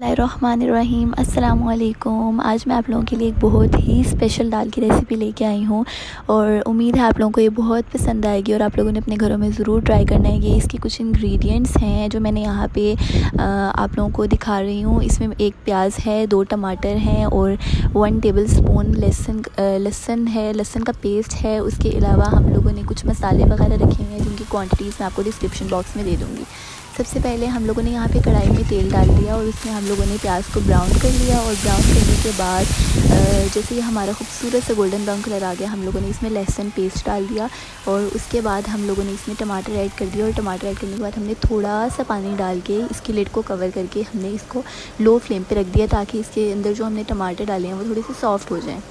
बिस्मिल्लाहिर्रहमानिर्रहीम अस्सलामुअलैकुम। आज मैं आप लोगों के लिए एक बहुत ही स्पेशल दाल की रेसिपी लेके आई हूँ और उम्मीद है आप लोगों को ये बहुत पसंद आएगी और आप लोगों ने अपने घरों में ज़रूर ट्राई करना है। ये इसकी कुछ इंग्रेडिएंट्स हैं जो मैंने यहाँ पे आप लोगों को दिखा रही हूँ। इसमें एक प्याज है, 2 टमाटर हैं और 1 टेबलस्पून लहसुन है, लहसुन का पेस्ट है। उसके अलावा हम लोगों ने कुछ मसाले वगैरह रखे हैं जिनकी क्वांटिटीज़ मैं आपको डिस्क्रिप्शन बॉक्स में दे दूँगी। सबसे पहले हम लोगों ने यहाँ पे कढ़ाई में तेल डाल दिया और उसमें हम लोगों ने प्याज को ब्राउन कर लिया और ब्राउन करने के बाद जैसे ये हमारा खूबसूरत सा गोल्डन ब्राउन कलर आ गया, हम लोगों ने इसमें लहसुन पेस्ट डाल दिया और उसके बाद हम लोगों ने इसमें टमाटर ऐड कर दिया और टमाटर ऐड करने के बाद हमने थोड़ा सा पानी डाल के इसकी लिड को कवर करके हमने इसको लो फ्लेम पे रख दिया ताकि इसके अंदर जो हमने टमाटर डाले हैं वो थोड़े से सॉफ्ट हो जाएँ।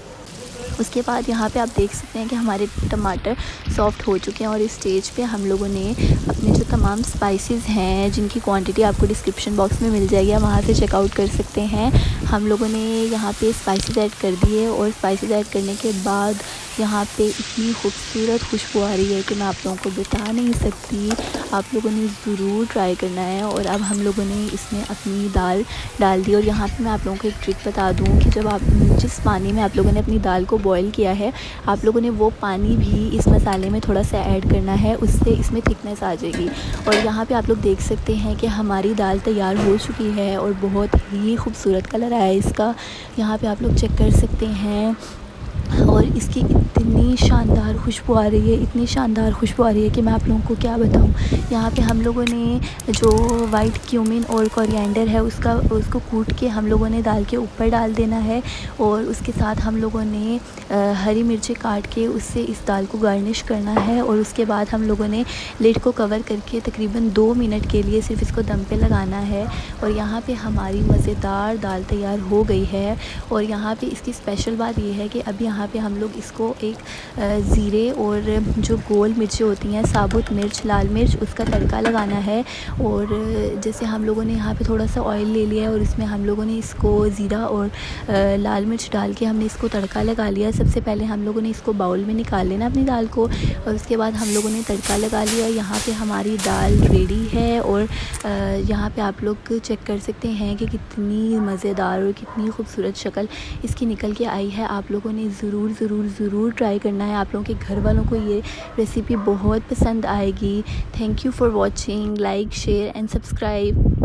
उसके बाद यहाँ पे आप देख सकते हैं कि हमारे टमाटर सॉफ़्ट हो चुके हैं और इस स्टेज पे हम लोगों ने अपने जो तमाम स्पाइसेस हैं जिनकी क्वांटिटी आपको डिस्क्रिप्शन बॉक्स में मिल जाएगी, आप वहाँ से चेकआउट कर सकते हैं। हम लोगों ने यहाँ पे स्पाइसेस ऐड कर दिए और स्पाइसेस ऐड करने के बाद यहाँ पे इतनी खूबसूरत खुशबू आ रही है कि मैं आप लोगों को बता नहीं सकती। आप लोगों ने ज़रूर ट्राई करना है। और अब हम लोगों ने इसमें अपनी दाल डाल दी और यहाँ पे मैं आप लोगों को एक ट्रिक बता दूँ कि जब आप जिस पानी में आप लोगों ने अपनी दाल को बॉईल किया है, आप लोगों ने वो पानी भी इस मसाले में थोड़ा सा ऐड करना है, उससे इसमें थिकनेस आ जाएगी। और यहाँ पे आप लोग देख सकते हैं कि हमारी दाल तैयार हो चुकी है और बहुत ही खूबसूरत कलर आया है इसका, यहाँ पे आप लोग चेक कर सकते हैं। और इसकी इतनी शानदार खुशबू आ रही है, इतनी शानदार खुशबू आ रही है कि मैं आप लोगों को क्या बताऊं। यहाँ पे हम लोगों ने जो वाइट क्यूमिन और कोरिएंडर है उसको कूट के हम लोगों ने दाल के ऊपर डाल देना है और उसके साथ हम लोगों ने हरी मिर्चें काट के उससे इस दाल को गार्निश करना है। और उसके बाद हम लोगों ने लिड को कवर करके तकरीबन 2 मिनट के लिए सिर्फ इसको दम पे लगाना है। और यहाँ पे हमारी मज़ेदार दाल तैयार हो गई है। और यहाँ पे इसकी स्पेशल बात ये है कि अब यहाँ पे हम लोग इसको एक ज़ीरे और जो गोल मिर्चें होती हैं, साबुत मिर्च, लाल मिर्च, उसका तड़का लगाना है। और जैसे हम लोगों ने यहाँ पे थोड़ा सा ऑयल ले लिया है और इसमें हम लोगों ने इसको ज़ीरा और लाल मिर्च डाल के हमने इसको तड़का लगा लिया। सबसे पहले हम लोगों ने इसको बाउल में निकाल लेना अपनी दाल को और उसके बाद हम लोगों ने तड़का लगा लिया। यहाँ पे हमारी दाल रेडी है और यहाँ पे आप लोग चेक कर सकते हैं कि कितनी मज़ेदार और कितनी खूबसूरत शक्ल इसकी निकल के आई है। आप लोगों ने ज़रूर ट्राई करना है। आप लोगों के घर वालों को ये रेसिपी बहुत पसंद आएगी। Thank you for watching, like, share and subscribe.